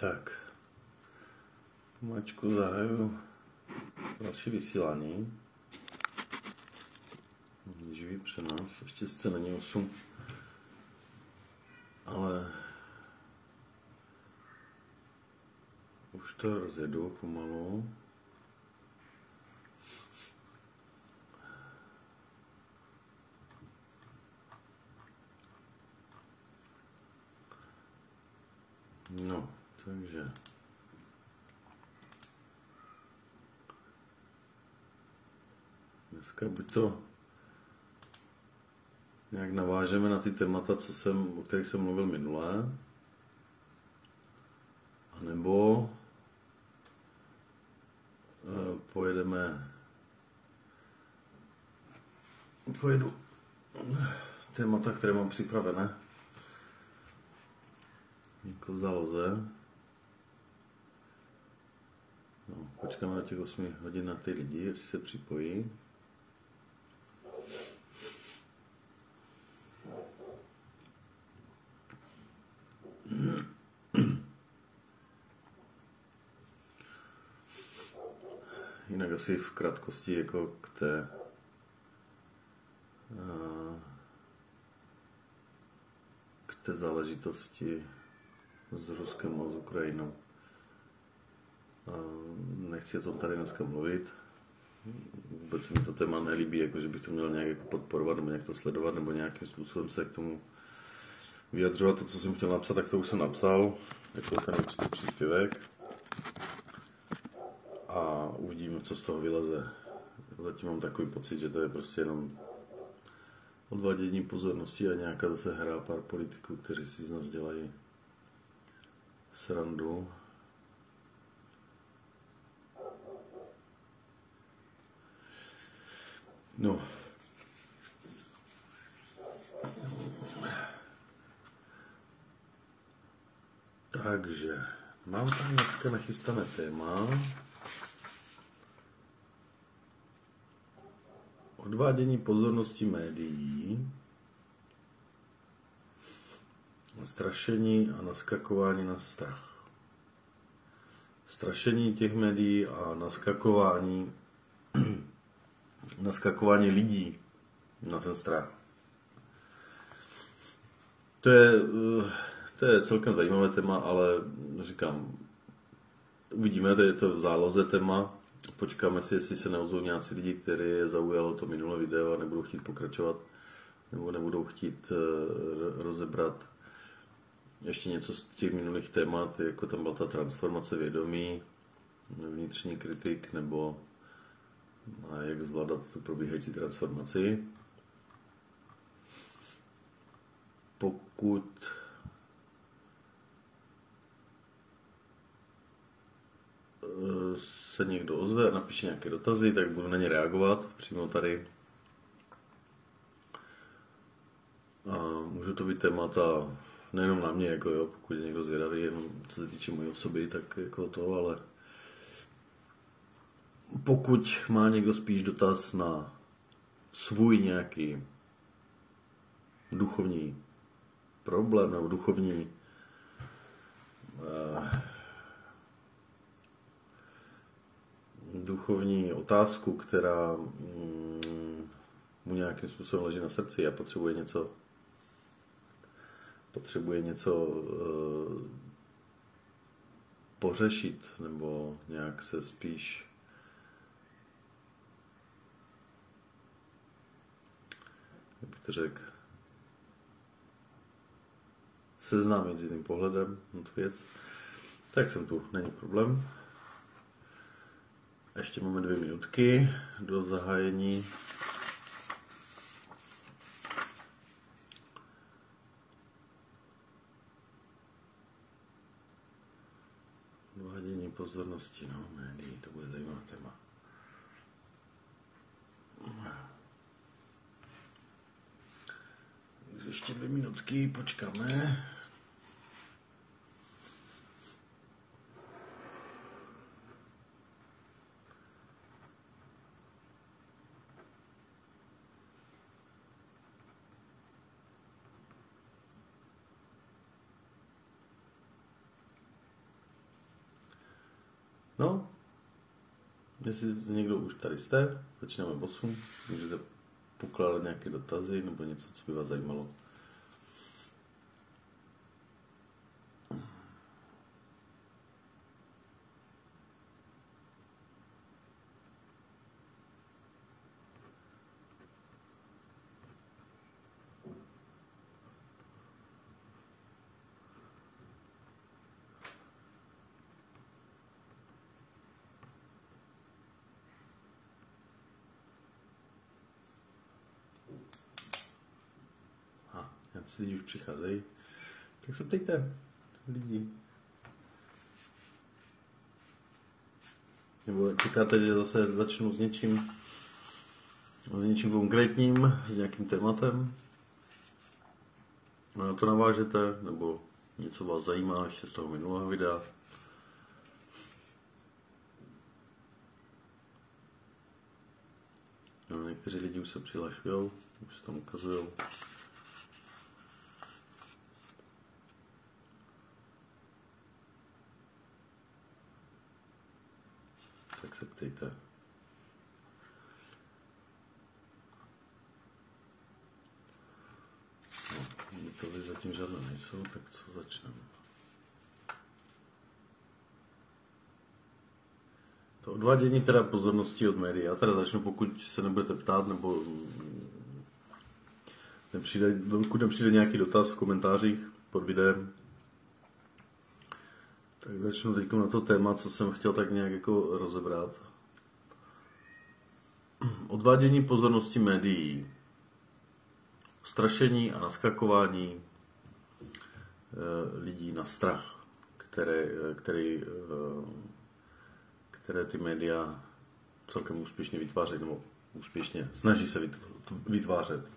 Tak, pomačku zahaju další vysílání. Živý přenos, ještě sice není 8, ale už to rozjedu pomalu. No, takže dneska by to nějak navážeme na ty témata, o kterých jsem mluvil minule, anebo pojedu témata, které mám připravené jako v záloze. No, počkáme na těch 8 hodin na ty lidi, jestli se připojí. Jinak asi v krátkosti jako k té záležitosti s Ruskem a s Ukrajinou. Nechci o tom tady dneska mluvit. Vůbec se mi to téma nelíbí, jako že bych to měl nějak jako podporovat nebo nějak to sledovat nebo nějakým způsobem se k tomu vyjadřovat. To, co jsem chtěl napsat, tak to už jsem napsal, jako ten příspěvek. A uvidíme, co z toho vyleze. Zatím mám takový pocit, že to je prostě jenom odvádění pozornosti a nějaká zase hra pár politiků, kteří si z nás dělají srandu. No. Takže mám tam dneska nachystané téma. Odvádění pozornosti médií, strašení a naskakování na strach. Strašení těch médií a naskakování lidí na ten strach. To je celkem zajímavé téma, ale říkám, uvidíme, to je to v záloze téma. Počkáme si, jestli se neozvou nějací lidi, kteří je zaujalo to minulé video a nebudou chtít pokračovat, nebo nebudou chtít rozebrat ještě něco z těch minulých témat, jako tam byla ta transformace vědomí, vnitřní kritik, nebo jak zvládat tu probíhající transformaci. Pokud se někdo ozve a napíše nějaké dotazy, tak budu na ně reagovat přímo tady. A může to být témata nejenom na mě, jako jo, pokud je někdo zvědavý, jenom co se týče mojí osoby, tak jako to, ale pokud má někdo spíš dotaz na svůj nějaký duchovní problém nebo duchovní otázku, která mu nějakým způsobem leží na srdci a potřebuje něco pořešit, nebo nějak se spíš jak bych to řekl, seznámit s jiným pohledem na tu věc, tak jsem tu, není problém. Ještě máme 2 minutky do zahájení. Odvádění pozornosti, no, médií, to bude zajímavé téma. Takže ještě 2 minutky, počkáme. No, jestli někdo už tady jste, začneme v 8, můžete pokládat nějaké dotazy nebo něco, co by vás zajímalo. Nějací lidi už přicházejí, tak se ptejte lidi. Nebo čekáte, že zase začnu s něčím konkrétním, s nějakým tématem? A na to navážete, nebo něco vás zajímá ještě z toho minulého videa? No, někteří lidi už se přihlašují, už se tam ukazují. Tak se ptejte. No, dotazy zatím žádné nejsou, tak co začneme? To odvádění teda pozornosti od médií. Já teda začnu, pokud se nebudete ptát, nebo pokud nepřijde nějaký dotaz v komentářích pod videem, tak začnu teď na to téma, co jsem chtěl tak nějak jako rozebrat. Odvádění pozornosti médií. Strašení a naskakování lidí na strach, které ty média celkem úspěšně vytvářejí, nebo úspěšně snaží se vytvářet.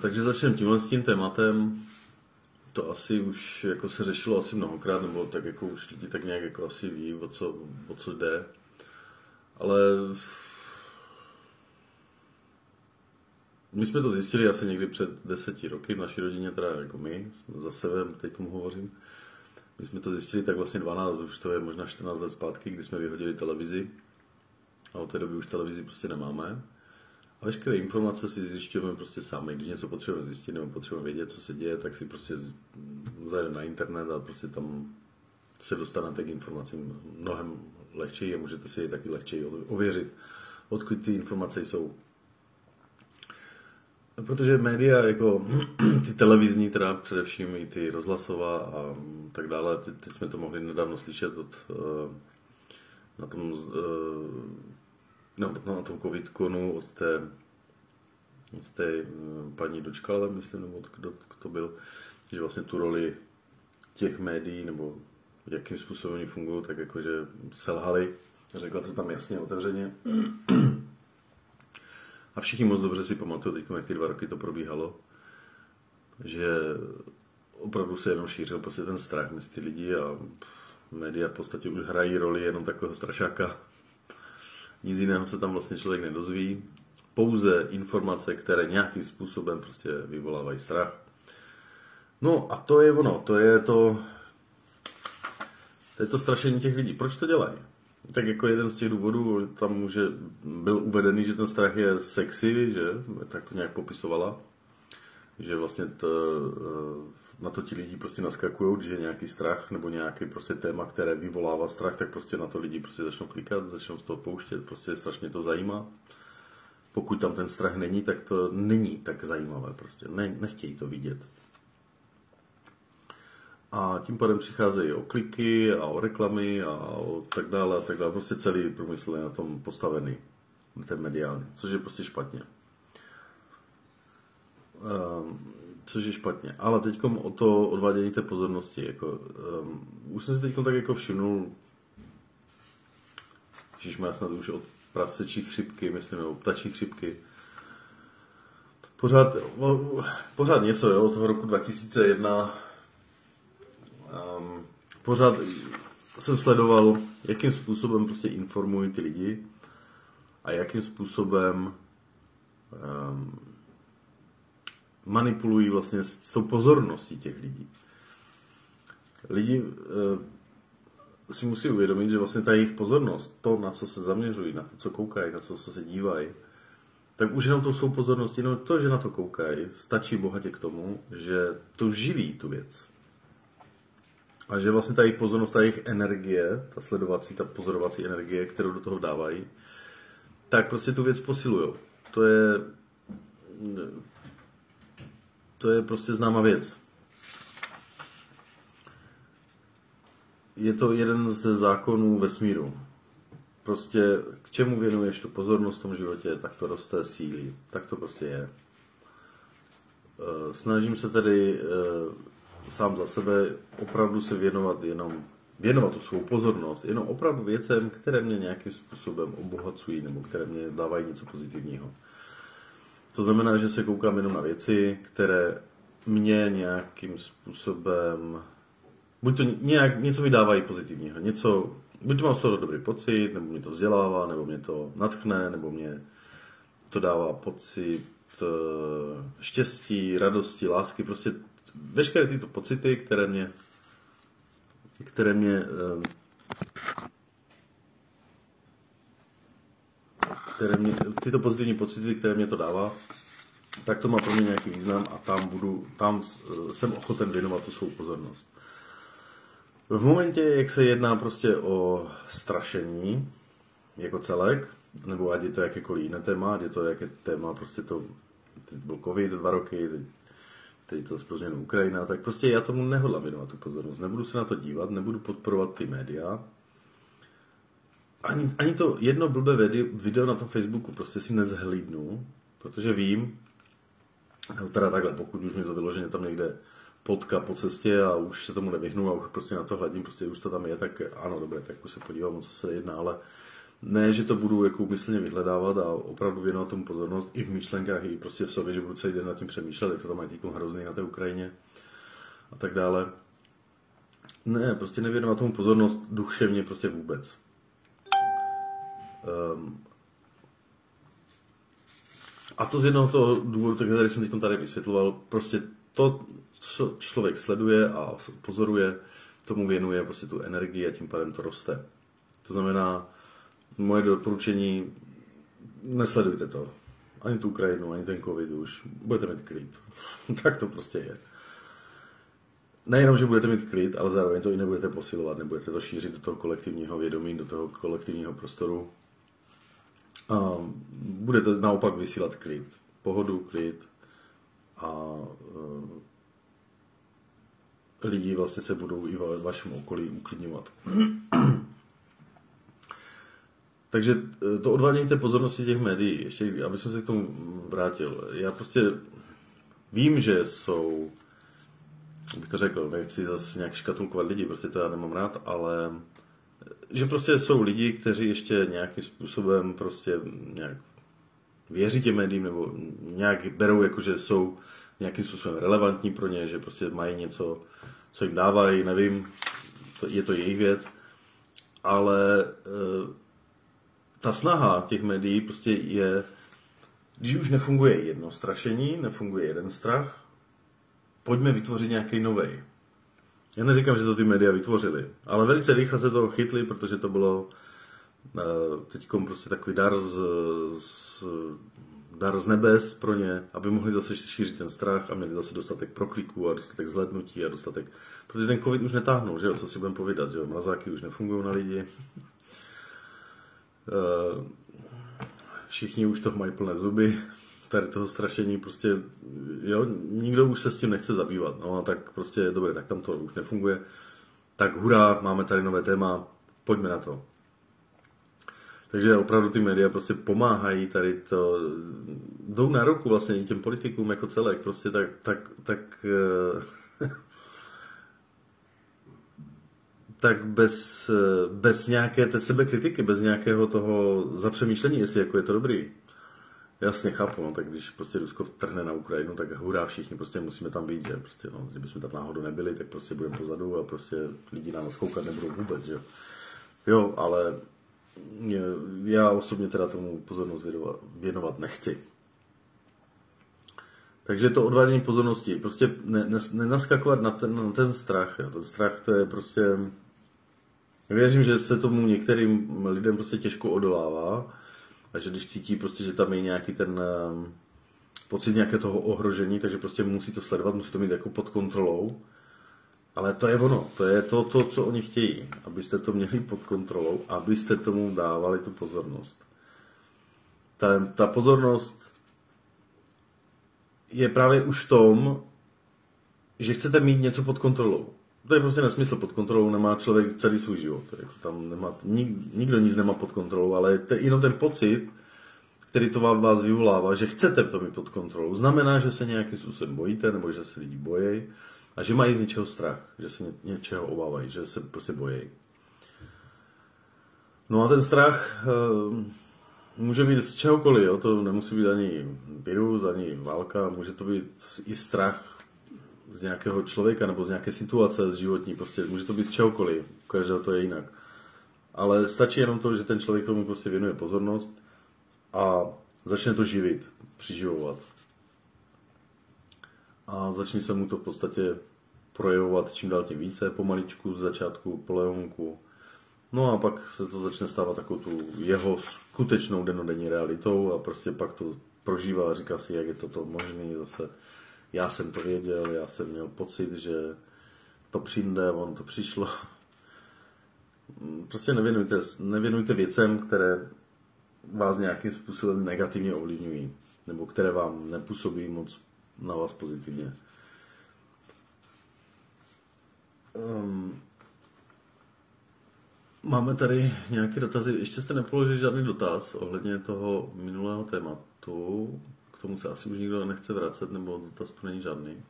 Takže začneme tímhle s tím tématem. To asi už jako se řešilo asi mnohokrát, nebo tak jako už lidi tak nějak jako asi ví, o co jde. Ale my jsme to zjistili asi někdy před 10 roky v naší rodině, teda jako my, za sebe teď hovořím. My jsme to zjistili tak vlastně 12, už to je možná 14 let zpátky, kdy jsme vyhodili televizi. A od té doby už televizi prostě nemáme. A veškeré informace si zjišťujeme prostě sami. Když něco potřebujeme zjistit nebo potřebujeme vědět, co se děje, tak si prostě zajdeme na internet a prostě tam se dostanete k informacím mnohem lehčeji a můžete si je taky lehčeji ověřit, odkud ty informace jsou. Protože média, jako ty televizní, teda především i ty rozhlasová a tak dále, teď jsme to mohli nedávno slyšet na tom CovidConu od té paní Dočkala, myslím, nebo kdo to byl, že vlastně tu roli těch médií, nebo jakým způsobem oni fungují, tak jakože selhali. Řekla to tam jasně, otevřeně. A všichni moc dobře si pamatují, teď, jak ty 2 roky to probíhalo, že opravdu se jenom šířil prostě ten strach mezi ty lidi a média v podstatě už hrají roli jenom takového strašáka. Nic jiného se tam vlastně člověk nedozví. Pouze informace, které nějakým způsobem prostě vyvolávají strach. No a to je ono, to je to strašení těch lidí. Proč to dělají? Tak jako jeden z těch důvodů tam byl uvedený, že ten strach je sexy, že? Tak to nějak popisovala. Že vlastně na to ti lidi prostě naskakují, když je nějaký strach nebo nějaký prostě téma, které vyvolává strach, tak prostě na to lidi prostě začnou klikat, začnou z toho pouštět, prostě strašně to zajímá. Pokud tam ten strach není, tak to není tak zajímavé, prostě nechtějí to vidět. A tím pádem přicházejí o kliky a o reklamy a o tak dále, prostě celý průmysl je na tom postavený, ten mediální, což je prostě špatně. Ale teď o to odvádění té pozornosti, jako, už jsem si teď tak jako všimnul, ježišmarja, snad už od prasečí chřipky, myslím, nebo ptačí chřipky, pořád něco, jo, od toho roku 2001, pořád jsem sledoval, jakým způsobem prostě informují ty lidi a jakým způsobem manipulují vlastně s tou pozorností těch lidí. lidi si musí uvědomit, že vlastně ta jejich pozornost, to, na co se zaměřují, na to, co koukají, na to, co se dívají, tak už jenom tou svou pozorností, jenom to, že na to koukají, stačí bohatě k tomu, že to živí tu věc. A že vlastně ta jejich pozornost, ta jejich energie, ta sledovací, ta pozorovací energie, kterou do toho dávají, tak prostě tu věc posilujou. To je prostě známá věc. Je to jeden ze zákonů vesmíru. Prostě k čemu věnuješ tu pozornost v tom životě, tak to roste, sílí. Tak to prostě je. Snažím se tedy sám za sebe opravdu se věnovat tu svou pozornost jenom opravdu věcem, které mě nějakým způsobem obohacují nebo které mě dávají něco pozitivního. To znamená, že se koukám jenom na věci, které mě nějakým způsobem buď to něco mi dávají pozitivního, buď to mám z toho dobrý pocit, nebo mě to vzdělává, nebo mě to nadchne, nebo mě to dává pocit štěstí, radosti, lásky, prostě veškeré tyto pocity, tyto pozitivní pocity, které mě to dává, tak to má pro mě nějaký význam a tam jsem ochoten věnovat tu svou pozornost. V momentě, jak se jedná prostě o strašení jako celek, nebo ať je to jakékoliv jiné téma, ať je to jaké téma, prostě teď byl covid 2 roky, teď to zprozněno Ukrajina, tak prostě já tomu nehodlám věnovat tu pozornost. Nebudu se na to dívat, nebudu podporovat ty média. Ani to jedno blbé video na tom Facebooku prostě si nezhlídnu, protože vím, teda takhle, pokud už mě to vyloženě tam někde potká po cestě a už se tomu nevyhnu a už prostě na to hledím, prostě už to tam je, tak ano, dobré, tak už se podívám, o co se jedná, ale ne, že to budu jako úmyslně vyhledávat a opravdu věnovat tomu pozornost i v myšlenkách, i prostě v sobě, že budu celý den nad tím přemýšlet, jak to tam mají týkom hrozný na té Ukrajině a tak dále. Ne, prostě nevěnovat tomu pozornost duševně prostě vůbec. A to z jednoho toho důvodu, který jsem teď tady vysvětloval, prostě to, co člověk sleduje a pozoruje, tomu věnuje prostě tu energii a tím pádem to roste. To znamená, moje doporučení, nesledujte to. Ani tu Ukrajinu, ani ten covid už. Budete mít klid. Tak to prostě je. Nejenom, že budete mít klid, ale zároveň to i nebudete posilovat, nebudete to šířit do toho kolektivního vědomí, do toho kolektivního prostoru. A budete naopak vysílat klid. Pohodu, klid a lidi vlastně se budou i v vašem okolí uklidňovat. Takže to odvádění té pozornosti těch médií, ještě aby jsem se k tomu vrátil. Já prostě vím, že jsou, bych to řekl, nechci zase nějak škatulkovat lidi, prostě to já nemám rád, ale že prostě jsou lidi, kteří ještě nějakým způsobem prostě nějak věří těm médiím nebo nějak berou, jako že jsou nějakým způsobem relevantní pro ně, že prostě mají něco, co jim dávají, nevím, je to jejich věc, ale ta snaha těch médií prostě je, když už nefunguje jedno strašení, nefunguje jeden strach, pojďme vytvořit nějaký novej. Já neříkám, že to ty média vytvořily, ale velice rychle se toho chytli, protože to bylo teďkom prostě takový dar z nebes pro ně, aby mohli zase šířit ten strach a měli zase dostatek prokliků a dostatek zhlédnutí a dostatek, protože ten covid už netáhnul, že jo, co si budeme povídat, že jo, mrazáky už nefungují na lidi. Všichni už toho mají plné zuby, tady toho strašení, prostě, jo, nikdo už se s tím nechce zabývat, no a tak prostě, dobré, tak tam to už nefunguje, tak hurá, máme tady nové téma, pojďme na to. Takže opravdu ty média prostě pomáhají tady to, jdou na ruku vlastně i těm politikům jako celek, prostě tak bez nějaké té sebekritiky, bez nějakého toho zapřemýšlení, jestli jako je to dobrý. Jasně, chápu, no, tak když prostě Rusko vtrhne na Ukrajinu, tak hurá, všichni prostě musíme tam být, že prostě, no, kdybychom tam náhodou nebyli, tak prostě budeme pozadu a prostě lidi na nás koukat nebudou vůbec, že jo, ale já osobně teda tomu pozornost věnovat nechci. Takže to odvádění pozornosti, prostě nenaskakovat na ten strach. Jo. Ten strach to je prostě... Věřím, že se tomu některým lidem prostě těžko odolává a že když cítí prostě, že tam je nějaký ten pocit nějaké toho ohrožení, takže prostě musí to sledovat, musí to mít jako pod kontrolou. Ale to je ono, to je to, co oni chtějí, abyste to měli pod kontrolou, abyste tomu dávali tu pozornost. Ta pozornost je právě už v tom, že chcete mít něco pod kontrolou. To je prostě nesmysl, pod kontrolou nemá člověk celý svůj život. Tam nemá, nikdo nic nemá pod kontrolou, ale jenom ten pocit, který to vás vyvolává, že chcete to mít pod kontrolou, znamená, že se nějakým způsobem bojíte, nebo že se lidi bojí a že mají z něčeho strach, že se něčeho obávají, že se prostě bojí. No a ten strach může být z čehokoliv, jo? To nemusí být ani virus, ani válka, může to být i strach z nějakého člověka nebo z nějaké situace z životní, prostě může to být z čehokoliv, každého to je jinak. Ale stačí jenom to, že ten člověk tomu prostě věnuje pozornost a začne to živit, přiživovat. A začne se mu to v podstatě projevovat čím dál tím více, pomaličku, z začátku, polehonku. No a pak se to začne stávat takovou tu jeho skutečnou dennodenní realitou a prostě pak to prožívá a říká si, jak je toto možné zase. Já jsem to věděl, já jsem měl pocit, že to přijde, ono to přišlo. Prostě nevěnujte věcem, které vás nějakým způsobem negativně ovlivňují, nebo které vám nepůsobí moc na vás pozitivně. Máme tady nějaké dotazy. Ještě jste nepoložili žádný dotaz ohledně toho minulého tématu. K tomu se asi už nikdo nechce vracet, nebo dotaz tu není žádný.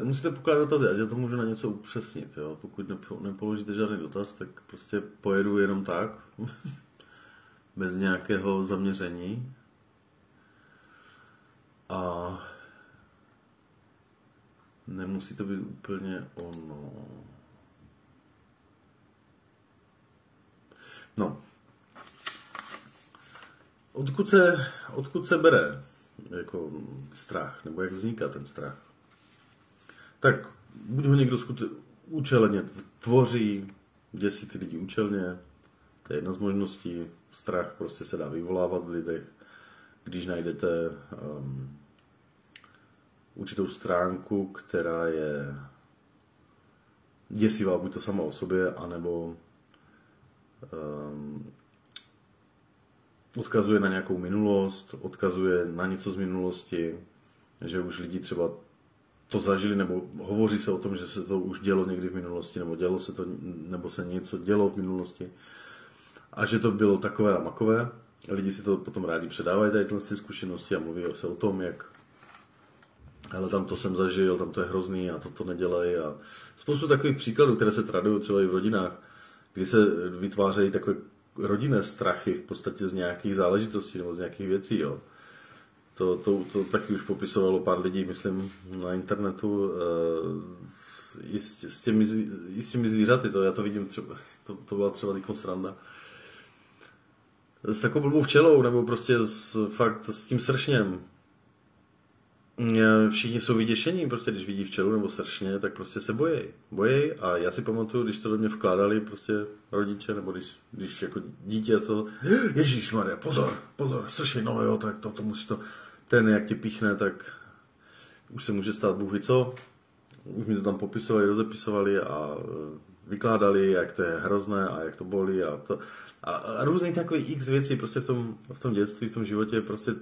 Musíte pokládat dotazy, ať já to můžu na něco upřesnit. Jo? Pokud nepoložíte žádný dotaz, tak prostě pojedu jenom tak, bez nějakého zaměření. A nemusí to být úplně ono. No. Odkud se bere jako strach, nebo jak vzniká ten strach? Tak buď ho někdo účelně tvoří, děsí ty lidi účelně, to je jedna z možností. Strach prostě se dá vyvolávat v lidech, když najdete určitou stránku, která je děsivá buď to sama o sobě, anebo odkazuje na nějakou minulost, odkazuje na něco z minulosti, že už lidi třeba to zažili, nebo hovoří se o tom, že se to už dělo někdy v minulosti, nebo se něco dělo v minulosti a že to bylo takové a makové. Lidi si to potom rádi předávají, tady ty zkušenosti a mluví se o tom, jak ale tam to jsem zažil, tam to je hrozný a to nedělají a spoustu takových příkladů, které se tradují třeba i v rodinách, kdy se vytvářejí takové rodinné strachy v podstatě z nějakých záležitostí nebo z nějakých věcí, jo. To taky už popisovalo pár lidí, myslím, na internetu i s těmi zvířaty, já to vidím třeba, to byla třeba taková sranda. S takovou blbou včelou, nebo prostě fakt s tím sršněm. Všichni jsou vyděšení, prostě když vidí včelu nebo sršně, tak prostě se bojí a já si pamatuju, když to do mě vkládali prostě rodiče, nebo když jako dítě to, Ježíšmarja, pozor, sršně, no jo, tak to musí to, ten jak tě píchne, tak už se může stát Bůh ví co, už mi to tam popisovali, rozepisovali a vykládali, jak to je hrozné a jak to bolí a různý takový x věcí prostě v tom dětství, v tom životě prostě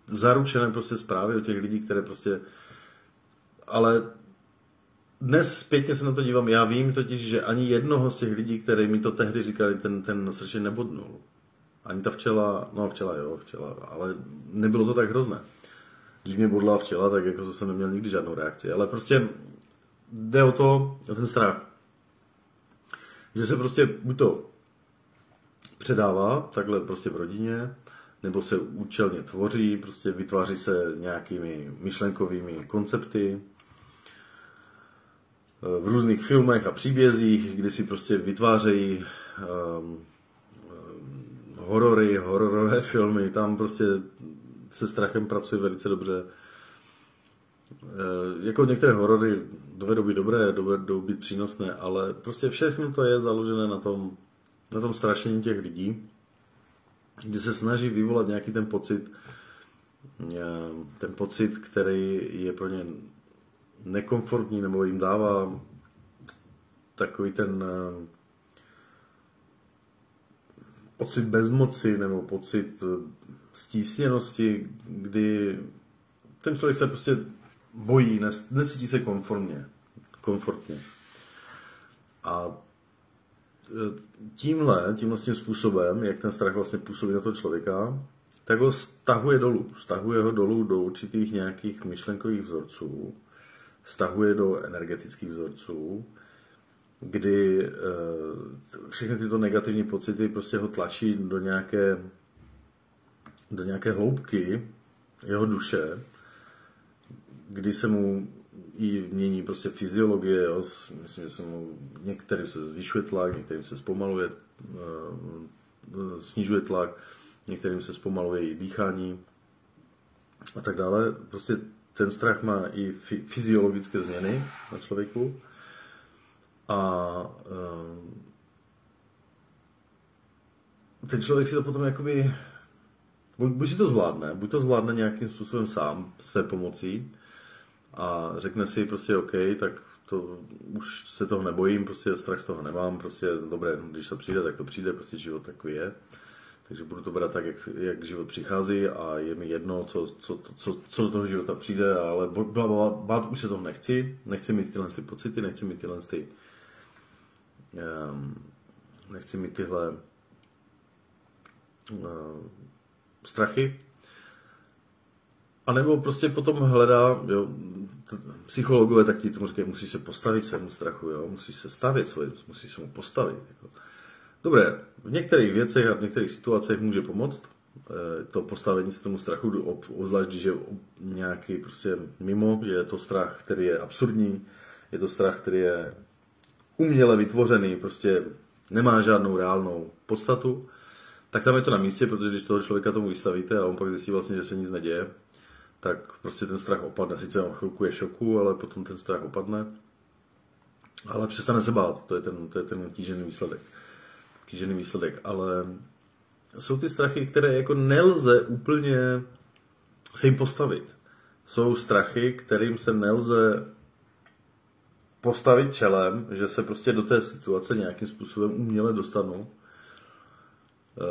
zaručené prostě zprávy o těch lidí, které prostě... Ale dnes zpětně se na to dívám, já vím totiž, že ani jednoho z těch lidí, které mi to tehdy říkali, ten sršen nebodnul. Ani ta včela, ale nebylo to tak hrozné. Když mě bodla včela, tak jako jsem neměl nikdy žádnou reakci. Ale prostě jde o ten strach. Že se prostě buď to předává takhle prostě v rodině, nebo se účelně tvoří, prostě vytváří se nějakými myšlenkovými koncepty. v různých filmech a příbězích, kdy si prostě vytvářejí hororové filmy, tam prostě se strachem pracuje velice dobře. Jako některé horory dovedou být dobré, dovedou být přínosné, ale prostě všechno to je založené na tom strašení těch lidí, kdy se snaží vyvolat nějaký ten pocit, který je pro ně nekomfortní, nebo jim dává takový ten pocit bezmoci nebo pocit stísněnosti, kdy ten člověk se prostě bojí, necítí se komfortně. A tímhle způsobem, jak ten strach vlastně působí na toho člověka, tak ho stahuje ho dolů do určitých nějakých myšlenkových vzorců, stahuje do energetických vzorců, kdy všechny tyto negativní pocity prostě ho tlačí do nějaké hloubky jeho duše, kdy se mu i mění prostě fyziologie, jo. Myslím, že některým se zvyšuje tlak, některým se zpomaluje, snižuje tlak, některým se zpomaluje i dýchání a tak dále. Prostě ten strach má i fyziologické změny na člověku a ten člověk si to potom jakoby buď to zvládne nějakým způsobem sám, své pomocí a řekne si prostě OK, tak to už se toho nebojím, prostě strach z toho nemám, prostě dobré, když to přijde, tak to přijde, prostě život takový je. Takže budu to brát tak, jak život přichází a je mi jedno, co do toho života přijde, ale bát už se toho nechci mít tyhle pocity, nechci mít tyhle strachy. A nebo prostě potom hledá, jo, psychologové taky tomu říkají, musí se postavit svému strachu, jo, musí se stavět musí se mu postavit. Jako. Dobré, v některých věcech a v některých situacích může pomoct to postavení se tomu strachu, obzvlášť když je nějaký prostě mimo, je to strach, který je absurdní, je to strach, který je uměle vytvořený, prostě nemá žádnou reálnou podstatu, tak tam je to na místě, protože když toho člověka tomu vystavíte a on pak zjistí vlastně, že se nic neděje, tak prostě ten strach opadne. Sice on chvilku je šoku, ale potom ten strach opadne. Ale přestane se bát, to je ten kýžený výsledek. Ale jsou ty strachy, které jako nelze úplně se jim postavit. Jsou strachy, kterým se nelze postavit čelem, že se prostě do té situace nějakým způsobem uměle dostanou.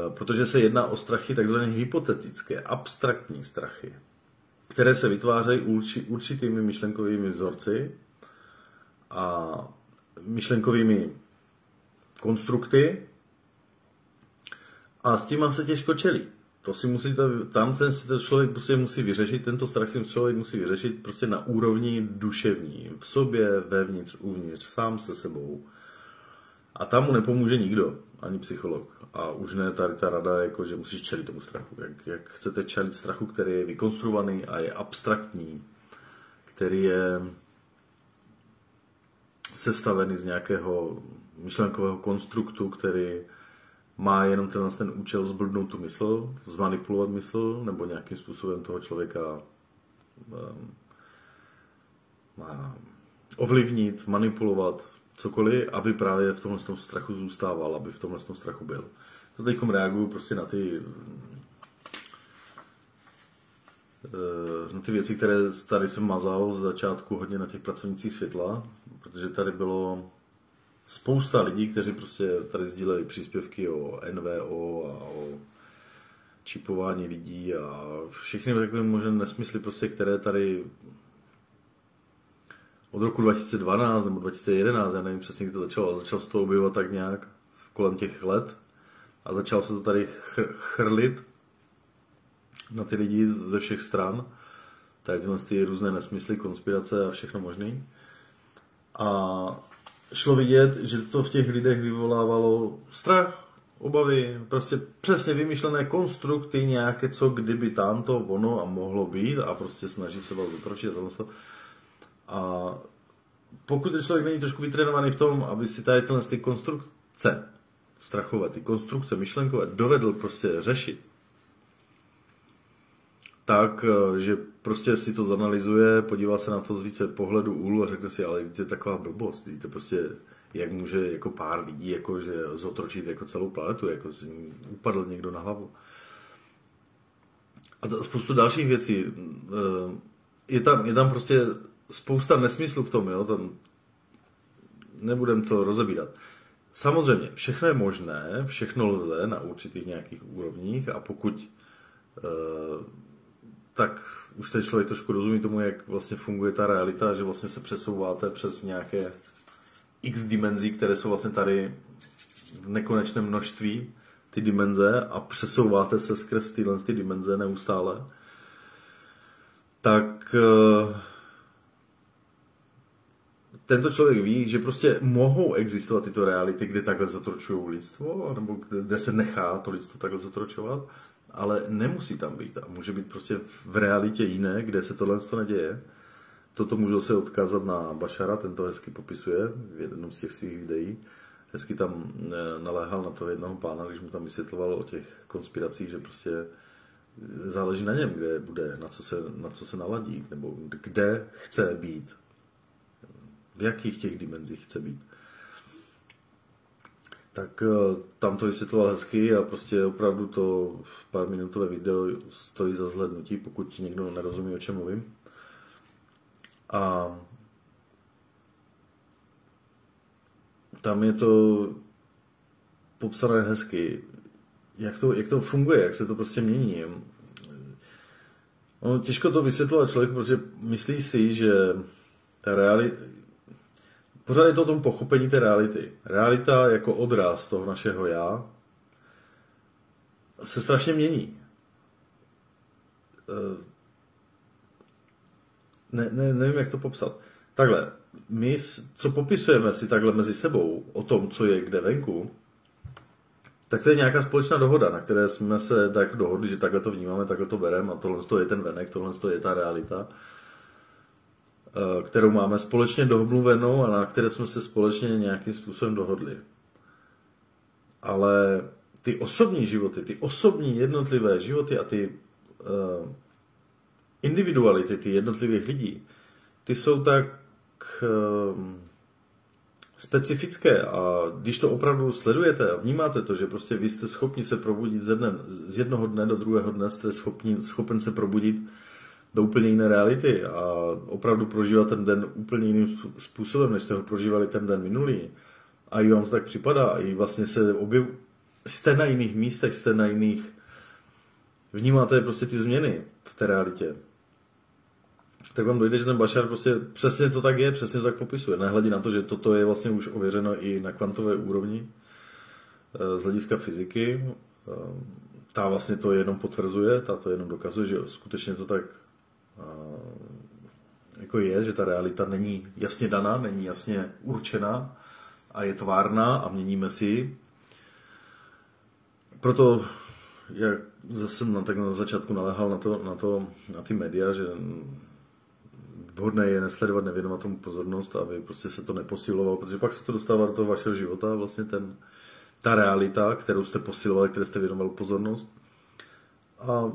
Protože se jedná o strachy takzvané hypotetické, abstraktní strachy, které se vytvářejí určitými myšlenkovými vzorci a myšlenkovými konstrukty a s tím se těžko čelí. To si ten člověk musí vyřešit, tento strach si člověk musí vyřešit prostě na úrovni duševní, v sobě, vevnitř, uvnitř, sám se sebou. A tam mu nepomůže nikdo, ani psycholog. A už ne tady ta rada, jako, že musíš čelit tomu strachu. Jak chcete čelit strachu, který je vykonstruovaný a je abstraktní, který je sestavený z nějakého myšlenkového konstruktu, který má jenom ten účel zblbnout tu mysl, zmanipulovat mysl, nebo nějakým způsobem toho člověka ovlivnit, manipulovat, cokoliv, aby právě v tomhle strachu zůstával, aby v tomhle strachu byl. To teďkom reaguju prostě na ty věci, které tady jsem mazal z začátku hodně na těch pracovnících světla, protože tady bylo spousta lidí, kteří prostě tady sdíleli příspěvky o NVO a o čipování lidí a všechny takové možné nesmysly, prostě, které tady od roku 2012 nebo 2011, já nevím přesně, kdy to začalo, ale začalo se to objevovat tak nějak kolem těch let a začalo se to tady chrlit na ty lidi ze všech stran, tak ty různé nesmysly, konspirace a všechno možný. A šlo vidět, že to v těch lidech vyvolávalo strach, obavy, prostě přesně vymyšlené konstrukty, nějaké co, kdyby tamto, ono a mohlo být a prostě snaží se vás zakročit a tohle. A pokud ten člověk není trošku vytrénovaný v tom, aby si tady ty konstrukce strachové, ty konstrukce myšlenkové dovedl prostě řešit, tak, že prostě si to zanalyzuje, podívá se na to z více pohledu úhlu a řekne si, ale to je taková blbost, víte, prostě jak může jako pár lidí jako, že zotročit jako celou planetu, jako si upadl někdo na hlavu. A spoustu dalších věcí. Je tam prostě spousta nesmyslů v tom, jo? Tam nebudem to rozebírat. Samozřejmě, všechno je možné, všechno lze na určitých nějakých úrovních a pokud tak už ten člověk trošku rozumí tomu, jak vlastně funguje ta realita, že vlastně se přesouváte přes nějaké x dimenzí, které jsou vlastně tady v nekonečném množství, ty dimenze, a přesouváte se skrz ty dimenze neustále, tak tento člověk ví, že prostě mohou existovat tyto reality, kde takhle zatročují lidstvo, nebo kde se nechá to lidstvo takhle zatročovat, ale nemusí tam být. A může být prostě v realitě jiné, kde se tohle neděje. Toto můžu se odkázat na Bashara, ten to hezky popisuje v jednom z těch svých videí. Hezky tam naléhal na toho jednoho pána, když mu tam vysvětloval o těch konspiracích, že prostě záleží na něm, kde bude, na co se naladí, nebo kde chce být. V jakých těch dimenzích chce být. Tak tam to vysvětloval hezky a prostě opravdu to pár minutové video stojí za zhlédnutí, pokud někdo nerozumí, o čem mluvím. A tam je to popsané hezky, jak to funguje, jak se to prostě mění. No, těžko to vysvětlovat člověku, protože myslí si, že ta realita, pořád je to o tom pochopení té reality. Realita jako odraz toho našeho já se strašně mění. Nevím, jak to popsat. Takhle, my, co popisujeme si takhle mezi sebou o tom, co je kde venku, tak to je nějaká společná dohoda, na které jsme se tak dohodli, že takhle to vnímáme, takhle to bereme a tohle je ten venek, tohle je ta realita, kterou máme společně domluvenou a na které jsme se společně nějakým způsobem dohodli. Ale ty osobní životy, ty osobní jednotlivé životy a ty individuality, ty jednotlivých lidí, ty jsou tak specifické a když to opravdu sledujete a vnímáte to, že prostě vy jste schopni se probudit z jednoho dne do druhého dne, jste schopen se probudit do úplně jiné reality a opravdu prožívat ten den úplně jiným způsobem, než jste ho prožívali ten den minulý. A i vám to tak připadá, a i vlastně jste na jiných místech, jste na jiných, vnímáte prostě ty změny v té realitě. Tak vám dojde, že ten Bashar prostě přesně to tak je, přesně to tak popisuje. Nehledě na to, že toto je vlastně už ověřeno i na kvantové úrovni z hlediska fyziky. Ta vlastně to jenom potvrzuje, ta to jenom dokazuje, že skutečně to tak jako je, že ta realita není jasně daná, není jasně určená a je tvárná a měníme si ji. Proto jak zase tak na začátku naléhal na ty média, že vhodné je nesledovat, nevěnovat tomu pozornost, aby prostě se to neposilovalo, protože pak se to dostává do toho vašeho života, vlastně ta realita, kterou jste posilovali, které jste věnovali pozornost. A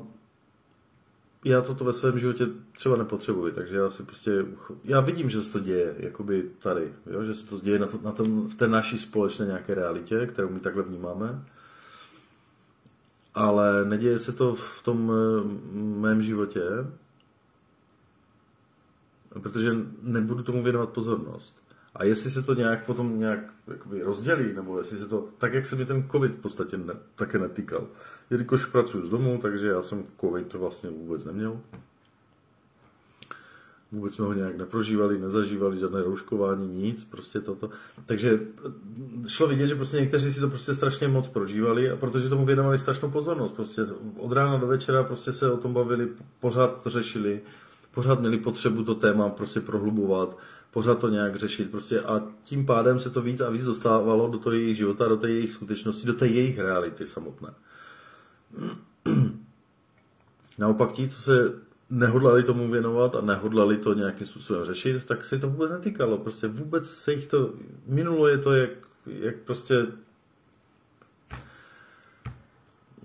já toto ve svém životě třeba nepotřebuji, takže já vidím, že se to děje, jakoby tady, jo? Že se to děje v té naší společné nějaké realitě, kterou my takhle vnímáme, ale neděje se to v tom mém životě, protože nebudu tomu věnovat pozornost. A jestli se to potom nějak rozdělí, nebo jestli se to, tak jak se mi ten covid v podstatě také netýkal. Jelikož pracuji z domu, takže já jsem covid to vlastně vůbec neměl. Vůbec jsme ho nějak neprožívali, nezažívali, žádné rouškování, nic, prostě toto. Takže šlo vidět, že prostě někteří si to prostě strašně moc prožívali, a protože tomu věnovali strašnou pozornost. Prostě od rána do večera prostě se o tom bavili, pořád to řešili, pořád měli potřebu to téma prostě prohlubovat, pořád to nějak řešit prostě, a tím pádem se to víc a víc dostávalo do toho jejich života, do té jejich skutečnosti, do té jejich reality samotné. Naopak ti, co se nehodlali tomu věnovat a nehodlali to nějakým způsobem řešit, tak se to vůbec netýkalo. Prostě vůbec se jich to, minulo je to jak prostě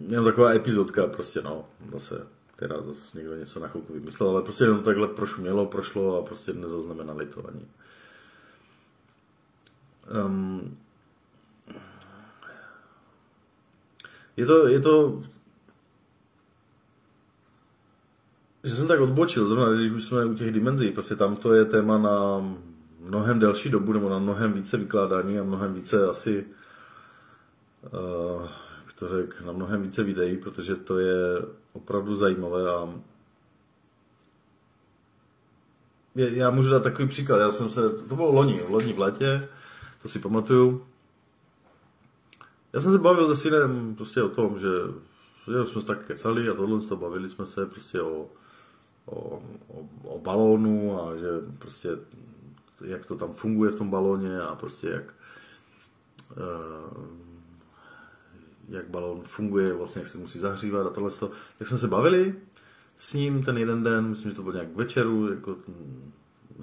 jenom taková epizodka prostě, no, zase, která zase někdo něco na chvilku vymyslel, ale prostě jenom takhle prošlo a prostě nezaznamenali to ani. Je to, že jsem tak odbočil, zrovna když už jsme u těch dimenzí, prostě tam to je téma na mnohem delší dobu, nebo na mnohem více vykládání a mnohem více asi, jak to řekl, na mnohem více videí, protože to je opravdu zajímavé a já můžu dát takový příklad, to bylo loni v létě, to si pamatuju. Já jsem se bavil se synem prostě o tom, že jsme se tak kecali a tohle bavili jsme se prostě o balónu a že prostě jak to tam funguje v tom balóně a prostě jak balón funguje, vlastně jak se musí zahřívat a tohle. Tak jsme se bavili s ním ten jeden den, myslím, že to bylo nějak k večeru, jako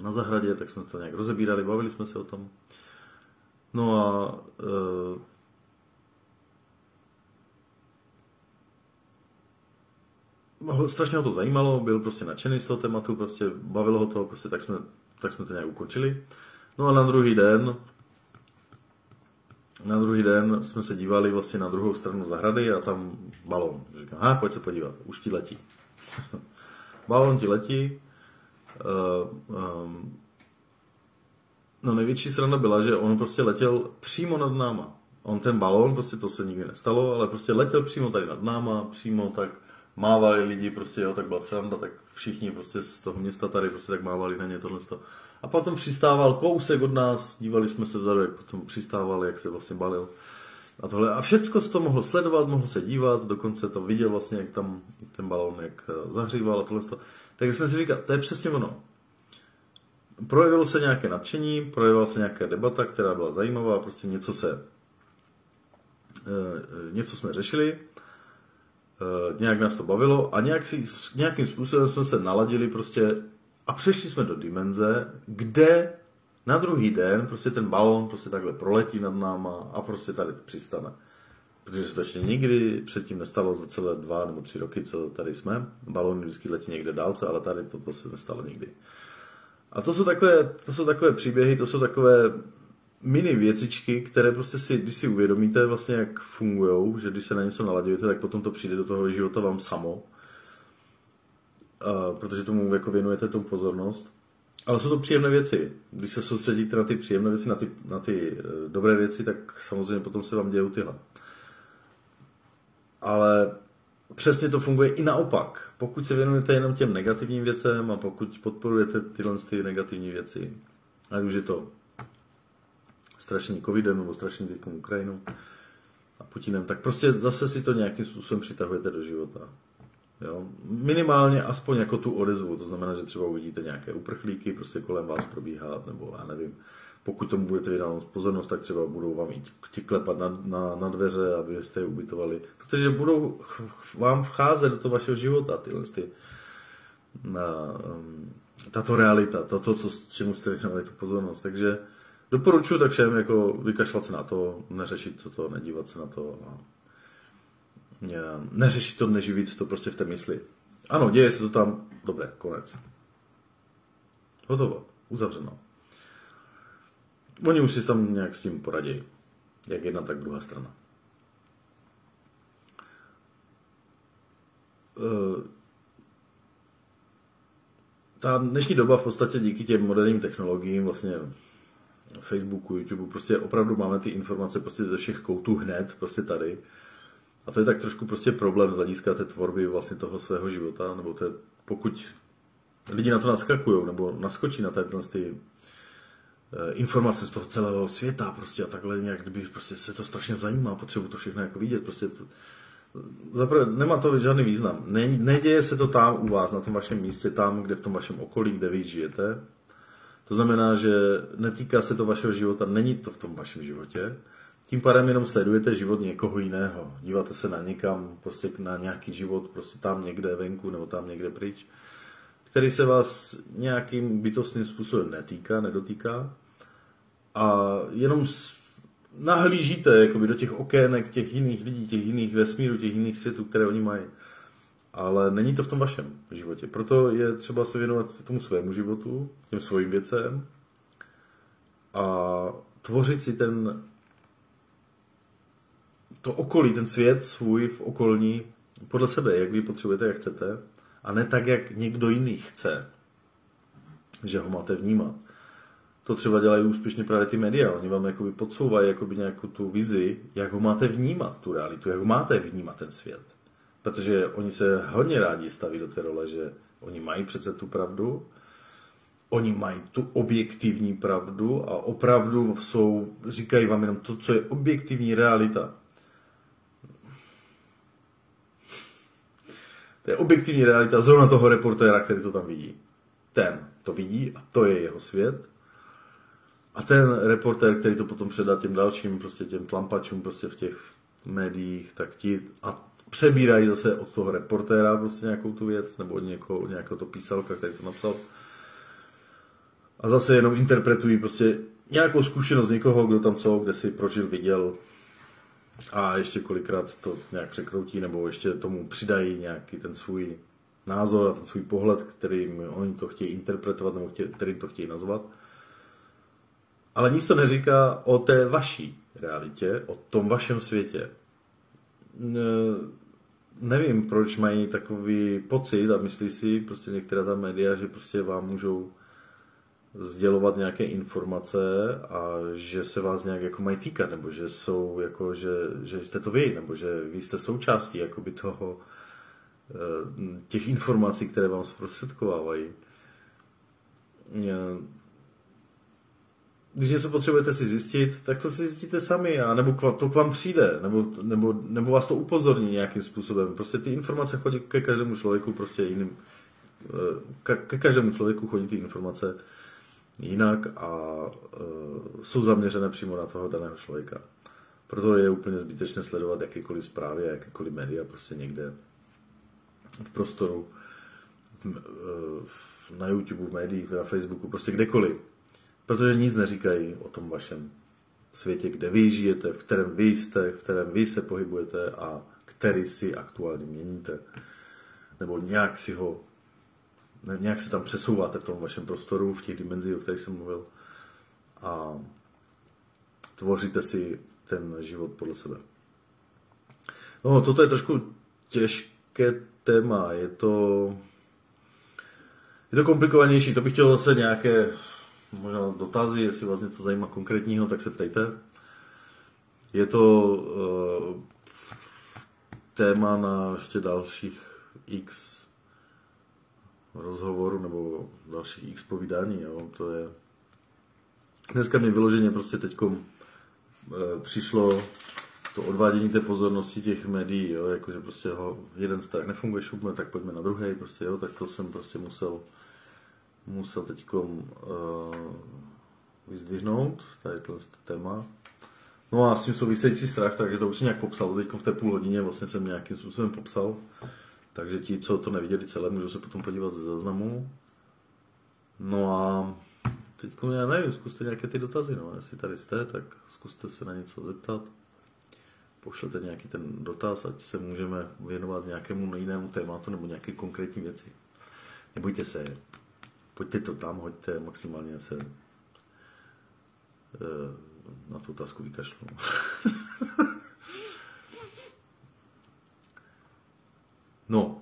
na zahradě, tak jsme to nějak rozebírali, bavili jsme se o tom. No a strašně ho to zajímalo, byl prostě nadšený z toho tématu, prostě bavilo ho to, prostě tak jsme to nějak ukončili. No a na druhý den jsme se dívali vlastně na druhou stranu zahrady a tam balón. Říkám, pojď se podívat, už ti letí. Balón ti letí. No největší sranda byla, že on prostě letěl přímo nad náma. On ten balón, prostě to se nikdy nestalo, ale prostě letěl přímo tady nad náma, přímo tak mávali lidi, prostě jo, tak byla sranda, tak všichni prostě z toho města tady prostě tak mávali na ně tohle. A potom přistával kousek od nás, dívali jsme se vzadu, jak potom přistával, jak se vlastně balil. A tohle. A všecko se to mohlo sledovat, mohlo se dívat, dokonce to viděl vlastně, jak tam ten balón jak zahříval a tohle. Tak jsem si říkal, to je přesně ono. Projevilo se nějaké nadšení, projevila se nějaká debata, která byla zajímavá, prostě něco jsme řešili, nějak nás to bavilo a nějakým způsobem jsme se naladili prostě a přešli jsme do dimenze, kde na druhý den prostě ten balón prostě takhle proletí nad náma a prostě tady přistane. Protože se to ještě nikdy předtím nestalo za celé 2 nebo 3 roky, co tady jsme. Balón vždycky letí někde dálce, ale tady to se nestalo nikdy. A to jsou takové příběhy, to jsou takové mini věcičky, které prostě když si uvědomíte vlastně, jak fungujou, že když se na něco nalaďujete, tak potom to přijde do toho života vám samo. Protože tomu jako věnujete tomu pozornost. Ale jsou to příjemné věci. Když se soustředíte na ty příjemné věci, na ty dobré věci, tak samozřejmě potom se vám dějou tyhle. Ale přesně to funguje i naopak. Pokud se věnujete jenom těm negativním věcem a pokud podporujete tyhle negativní věci, ať už je to strašení covidem nebo strašení teďkom Ukrajinou a Putinem, tak prostě zase si to nějakým způsobem přitahujete do života. Jo? Minimálně aspoň jako tu odezvu, to znamená, že třeba uvidíte nějaké uprchlíky prostě kolem vás probíhat, nebo já nevím, pokud tomu budete věnovat pozornost, tak třeba budou vám ti klepat na dveře, abyste je ubytovali, protože budou vám vcházet do toho vašeho života tato realita, čemu jste věnovali tu pozornost, takže doporučuji tak všem jako vykašlat se na to, neřešit to, nedívat se na to a neřešit to, neživit to prostě v té mysli. Ano, děje se to tam, dobré, konec. Hotovo, uzavřeno. Oni už si tam nějak s tím poradí, jak jedna, tak druhá strana. Ta dnešní doba v podstatě díky těm moderním technologiím, vlastně Facebooku, YouTube, prostě opravdu máme ty informace prostě ze všech koutů hned, prostě tady. A to je tak trošku prostě problém z hlediska té tvorby vlastně toho svého života, nebo pokud lidi na to naskakují, nebo naskočí na ty informace z toho celého světa prostě a takhle nějak, kdyby prostě se to strašně zajímá, potřebuji to všechno jako vidět, prostě zaprvé nemá to žádný význam. Neděje se to tam u vás, na tom vašem místě, tam, kde v tom vašem okolí, kde vy žijete. To znamená, že netýká se to vašeho života, není to v tom vašem životě. Tím pádem jenom sledujete život někoho jiného. Díváte se na někam, prostě na nějaký život, prostě tam někde venku nebo tam někde pryč. který se vás nějakým bytostným způsobem netýká, nedotýká a jenom nahlížíte jakoby do těch okének těch jiných lidí, těch jiných vesmírů, těch jiných světů, které oni mají. Ale není to v tom vašem životě. Proto je třeba se věnovat tomu svému životu, těm svým věcem a tvořit si to okolí, ten svět svůj v okolní podle sebe, jak vy potřebujete, jak chcete a ne tak, jak někdo jiný chce, že ho máte vnímat. To třeba dělají úspěšně právě ty média. Oni vám jakoby podsouvají jakoby nějakou tu vizi, jak ho máte vnímat, tu realitu, jak ho máte vnímat ten svět. Protože oni se hodně rádi staví do té role, že oni mají přece tu pravdu, oni mají tu objektivní pravdu a opravdu říkají vám jenom to, co je objektivní realita. To je objektivní realita zrovna toho reportéra, který to tam vidí. Ten to vidí a to je jeho svět. A ten reportér, který to potom předá těm dalším, prostě těm tlampačům prostě v těch médiích, tak ti a přebírají zase od toho reportéra prostě nějakou tu věc, nebo od nějakého to písalka, který to napsal. A zase jenom interpretují prostě nějakou zkušenost někoho, kdo tam kde si prožil, viděl a ještě kolikrát to nějak překroutí, nebo ještě tomu přidají nějaký ten svůj názor a ten svůj pohled, kterým oni to chtějí interpretovat, nebo kterým to chtějí nazvat. Ale nic to neříká o té vaší realitě, o tom vašem světě. Nevím, proč mají takový pocit a myslí si prostě některá ta média, že prostě vám můžou sdělovat nějaké informace a že se vás nějak jako mají týkat, nebo že jsou jako, že jste to vy, nebo že vy jste součástí jakoby toho, těch informací, které vám zprostředkovávají. Když něco potřebujete si zjistit, tak to si zjistíte sami, a nebo to k vám přijde, nebo vás to upozorní nějakým způsobem. Prostě ty informace chodí ke každému člověku prostě jiným. Ke každému člověku chodí ty informace jinak a jsou zaměřené přímo na toho daného člověka. Proto je úplně zbytečné sledovat jakékoliv zprávy a jakékoliv média prostě někde v prostoru, na YouTube, v médiích, na Facebooku, prostě kdekoliv. Protože nic neříkají o tom vašem světě, kde vy žijete, v kterém vy jste, v kterém vy se pohybujete a který si aktuálně měníte. Nebo nějak se tam přesouváte v tom vašem prostoru, v těch dimenzích, o kterých jsem mluvil. A tvoříte si ten život podle sebe. No, toto je trošku těžké téma. Je to komplikovanější. To bych chtěl zase nějaké možná dotazy, jestli vás něco zajímá konkrétního, tak se ptejte. Je to téma na ještě dalších x rozhovorů nebo dalších x povídání. Jo. To je... Dneska mi vyloženě prostě teďkom přišlo to odvádění té pozornosti těch médií, jo, jakože prostě jeden vztah nefunguje, šupme, tak pojďme na druhý, prostě, jo, tak to jsem prostě musel teďkom vyzdvihnout, tady tohle téma. No a s tím související strach, takže to už jsem nějak popsal, teďkom v té půl hodině vlastně jsem nějakým způsobem popsal, takže ti, co to neviděli celé, můžou se potom podívat ze záznamu. No a teďkom, já nevím, zkuste nějaké ty dotazy, no, jestli tady jste, tak zkuste se na něco zeptat. Pošlete nějaký ten dotaz, ať se můžeme věnovat nějakému jinému tématu nebo nějaké konkrétní věci. Nebojte se, pojďte to tam, hoďte, maximálně se na tu otázku vykašlu. No.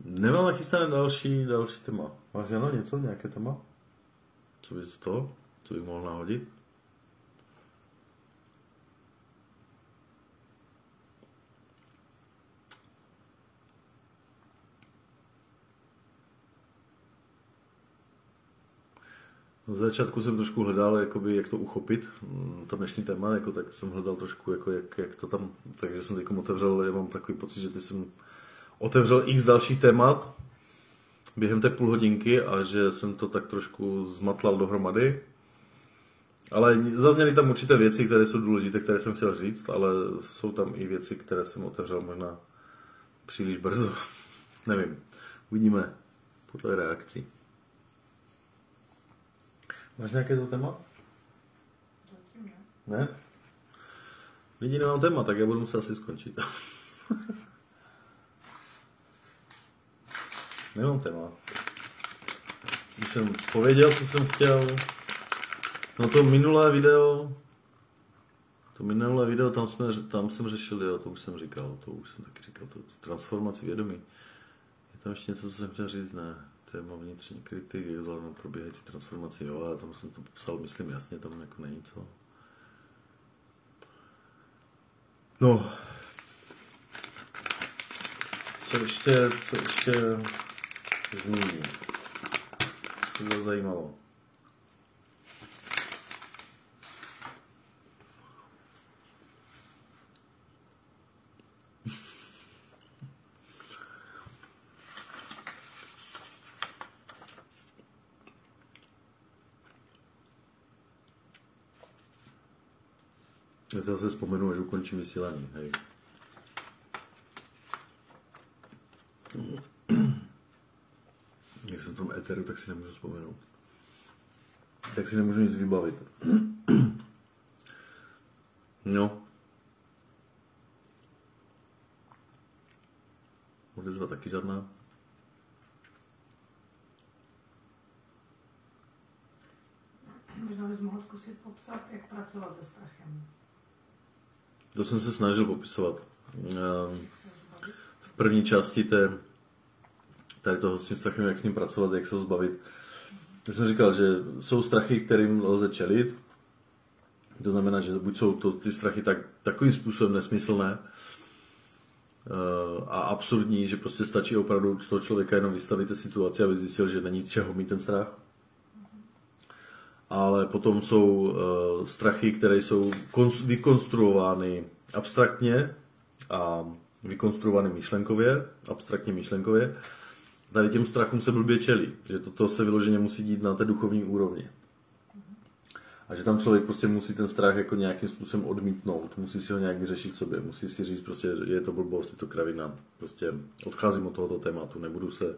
Nemám nachystané další téma. Máš, Jana, něco, nějaké téma? Co bys to? Co bych mohl nahodit? Na začátku jsem trošku hledal, jakoby, jak to uchopit, to dnešní téma, jako, tak jsem hledal trošku, jako, jak to tam, takže jsem teď otevřel, já mám takový pocit, že teď jsem otevřel x dalších témat během té půl hodinky a že jsem to tak trošku zmatlal dohromady. Ale zazněly tam určité věci, které jsou důležité, které jsem chtěl říct, ale jsou tam i věci, které jsem otevřel možná příliš brzo. Nevím. Uvidíme podle reakcí. Máš nějaké to téma? Zatím ne. Ne? Lidi, nemám téma, tak já budu muset asi skončit. Nemám téma. Už jsem pověděl, co jsem chtěl. No to minulé video, tam jsem řešil, jo, to už jsem taky říkal, tu transformaci vědomí. Je tam ještě něco, co jsem chtěl říct, ne, téma vnitřní kritiky, vzhledem probíhající transformaci, jo, a tam jsem to popsal, myslím jasně, tam jako není co. No, co ještě zmíním, co bylo zajímalo. Já se zase vzpomenu, až ukončím vysílání. Hej. Jak jsem v tom éteru, tak si nemůžu vzpomenout. Tak si nemůžu nic vybavit. No. Odezva taky žádná. Možná bys mohl zkusit popsat, jak pracovat se strachem. To jsem se snažil popisovat. V první části tady toho s tím strachem, jak s ním pracovat, jak se ho zbavit. Já jsem říkal, že jsou strachy, kterým lze čelit. To znamená, že buď jsou ty strachy takovým způsobem nesmyslné a absurdní, že prostě stačí opravdu toho člověka jenom vystavit té situaci, aby zjistil, že není čeho mít ten strach. Ale potom jsou strachy, které jsou vykonstruovány abstraktně a vykonstruovány abstraktně myšlenkově. Tady těm strachům se blbě čelí, že toto se vyloženě musí dít na té duchovní úrovni. A že tam člověk prostě musí ten strach jako nějakým způsobem odmítnout, musí si ho nějak vyřešit sobě, musí si říct prostě, je to blbost, je to kravina, prostě odcházím od tohoto tématu, nebudu se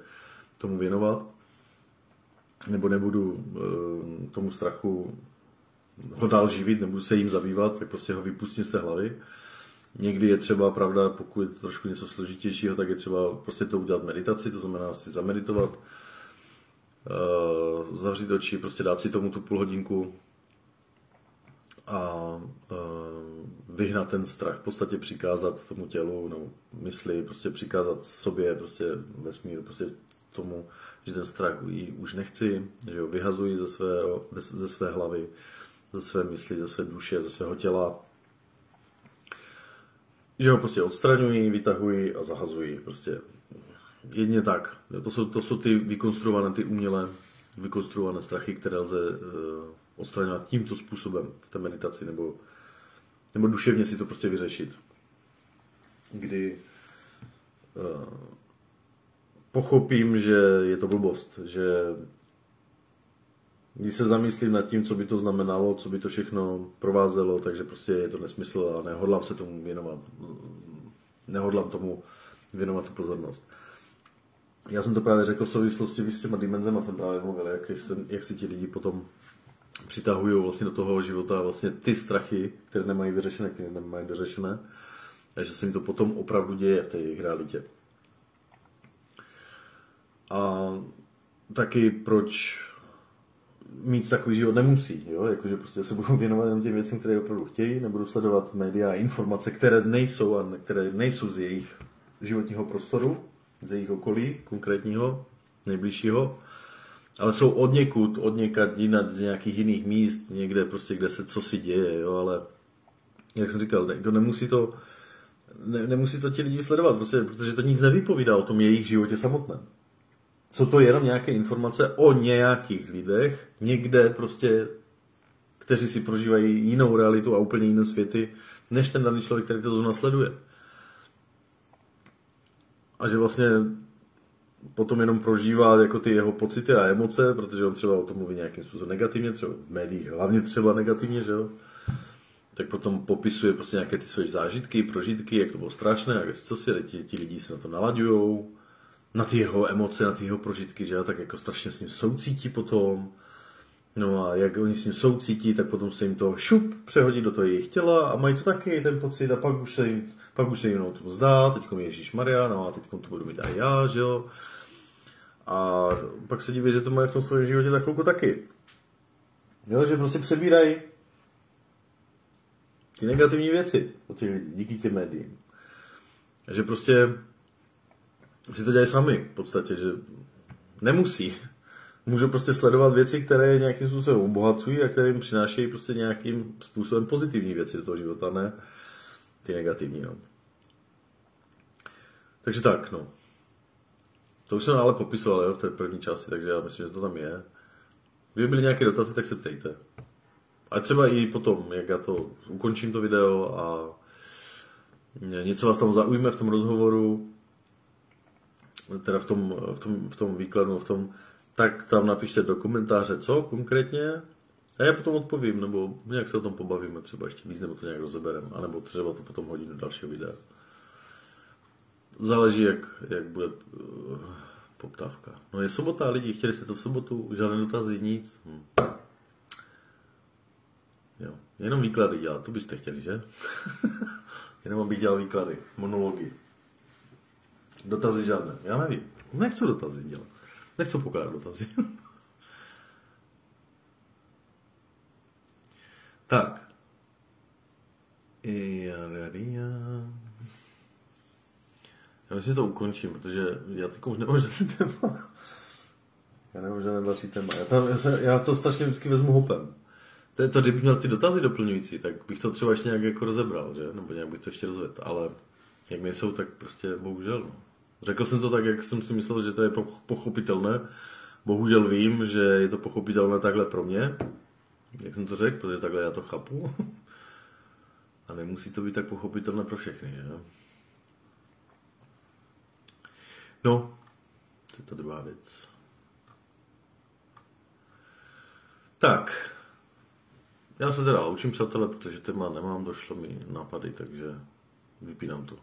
tomu věnovat, nebo nebudu tomu strachu ho dál živit, nebudu se jim zabývat, tak prostě ho vypustím z té hlavy. Někdy je třeba, pravda, pokud je to trošku něco složitějšího, tak je třeba prostě to udělat meditaci, to znamená si zameditovat, zavřít oči, prostě dát si tomu tu půl hodinku a vyhnat ten strach, v podstatě přikázat tomu tělu, no, mysli, prostě přikázat sobě, prostě vesmíru, prostě tomu, že ten strach už nechci, že ho vyhazuji ze své hlavy, ze své mysli, ze své duše, ze svého těla, že ho prostě odstraňuji, vytahuji a zahazuji, prostě jedně tak. To jsou ty vykonstruované, ty umělé vykonstruované strachy, které lze odstraňovat tímto způsobem v té meditaci, nebo duševně si to prostě vyřešit. Kdy pochopím, že je to blbost, že když se zamyslím nad tím, co by to znamenalo, co by to všechno provázelo, takže prostě je to nesmysl a nehodlám se tomu věnovat. Nehodlám tomu věnovat tu pozornost. Já jsem to právě řekl v souvislosti s těma dimenzema, jsem právě mluvil, jak si ti lidi potom přitahují vlastně do toho života vlastně ty strachy, které nemají vyřešené, a že se jim to potom opravdu děje v té jejich realitě. A taky proč mít takový život nemusí, jo? Jakože prostě se budou věnovat jenom těm věcem, které opravdu chtějí, nebudou sledovat média a informace, které nejsou z jejich životního prostoru, z jejich okolí, konkrétního, nejbližšího, ale jsou odněkud jinat z nějakých jiných míst, někde prostě, kde se co si děje, jo? Ale jak jsem říkal, nemusí to ti lidi sledovat, prostě, protože to nic nevypovídá o tom jejich životě samotném. Jsou to jenom nějaké informace o nějakých lidech, někde prostě, kteří si prožívají jinou realitu a úplně jiné světy, než ten daný člověk, který to zrovna sleduje. A že vlastně potom jenom prožívá jako ty jeho pocity a emoce, protože on třeba o tom mluví nějakým způsobem negativně, třeba v médiích hlavně třeba negativně, že jo? tak potom popisuje prostě nějaké ty své zážitky, prožitky, jak to bylo strašné, jak co si, ti lidi se na to nalaďujou, na ty jeho emoce, na ty jeho prožitky, že jo, tak jako strašně s ním soucítí potom. No a jak oni s ním soucítí, tak potom se jim to přehodí do toho jejich těla a mají to taky ten pocit a pak už se jim to zdá, teďkom Ježíšmarja, no a teďkom to budu mít i já, že jo. A pak se diví, že to mají v tom svém životě za chvilku taky. Jo, že prostě přebírají ty negativní věci od těch lidí, díky těm médiím. A že prostě si to dělají sami v podstatě, že nemusí. Můžou prostě sledovat věci, které nějakým způsobem obohacují a které jim přinášejí prostě nějakým způsobem pozitivní věci do toho života, ne ty negativní, no. Takže tak, no. To už jsem ale popisoval, jo, v té první části, takže já myslím, že to tam je. Kdyby byly nějaké dotazy, tak se ptejte. A třeba i potom, jak já to ukončím to video a něco vás tam zaujme v tom rozhovoru, teda v tom výkladu, tak tam napište do komentáře, co konkrétně, a já potom odpovím, nebo nějak se o tom pobavíme, třeba ještě víc, nebo to nějak rozebereme, anebo třeba to potom hodím do dalšího videa. Záleží, jak bude poptávka. No je sobota, lidi, chtěli jste to v sobotu, žádné dotazy, nic. Jo, jenom výklady dělat, to byste chtěli, že? Jenom abych dělal výklady, monology. Dotazy žádné, já nevím. Nechci dotazy dělat. Nechci pokládat dotazy. Tak. Já myslím, že to ukončím, protože já teď už nemám žádný téma. Já nemám žádný další téma. Já to strašně vždycky vezmu hopem. Kdybych měl ty dotazy doplňující, tak bych to třeba ještě nějak jako rozebral, že? Nebo nějak bych to ještě rozvedl. Ale jak nejsou, tak prostě bohužel. No. Řekl jsem to tak, jak jsem si myslel, že to je pochopitelné. Bohužel vím, že je to pochopitelné takhle pro mě. Jak jsem to řekl, protože takhle já to chápu. A nemusí to být tak pochopitelné pro všechny, jo? No, to je ta druhá věc. Tak. Já se teda loučím, přátelé, protože téma nemám, došlo mi nápady, takže vypínám to.